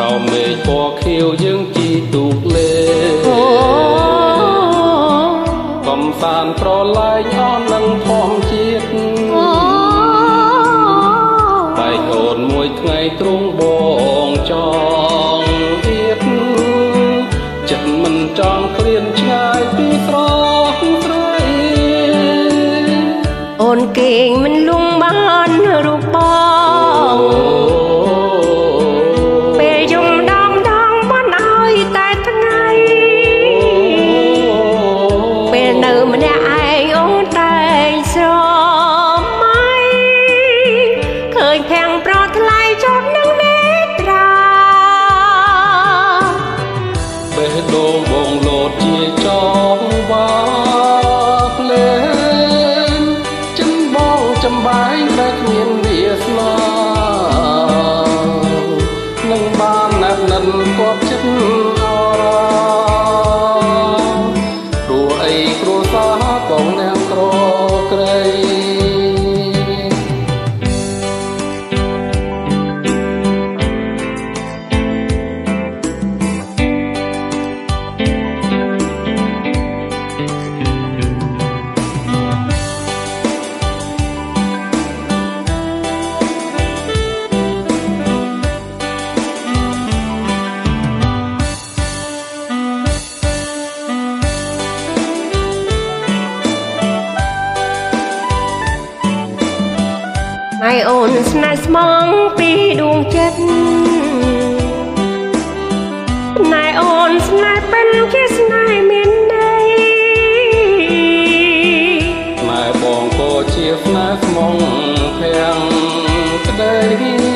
ក្រោមមេឃពណ៌ខៀវយើងជីទូកលេកំសាន្តប្រឡាយអស់នឹងធម្មជាតិតែអូនមួយថ្ងៃទ្រង់បងចង់ទៀតចិត្តមិនចង់ឃ្លានឆ្ងាយពីស្រស់ស្រីអូនគេងមិនលងបានរូបបងពេលយំដងបានឲ្យតែថ្ងៃពេលនៅម្នាក់ឯងអូនតែងស្រមៃឃើញភាំងប្រថ្លៃចុះនឹងនេត្រាបេះដូងបងលោតជាចងបាភ្លេងចិនបងចំបាយតែគ្មានវាសនានឹងបានណាត់និនគាត់ចិត្តអរព្រោះអីគ្រួសារបងអ្នកក្រក្រៃថ្ងៃអូនស្នេហ៍ស្មងពីដួងចិត្តណែអូនស្នេហ៍ពេញជាស្នេហ៍មានន័យម៉ែបងក៏ជាស្នេហ៍ស្មងភាំងក្តី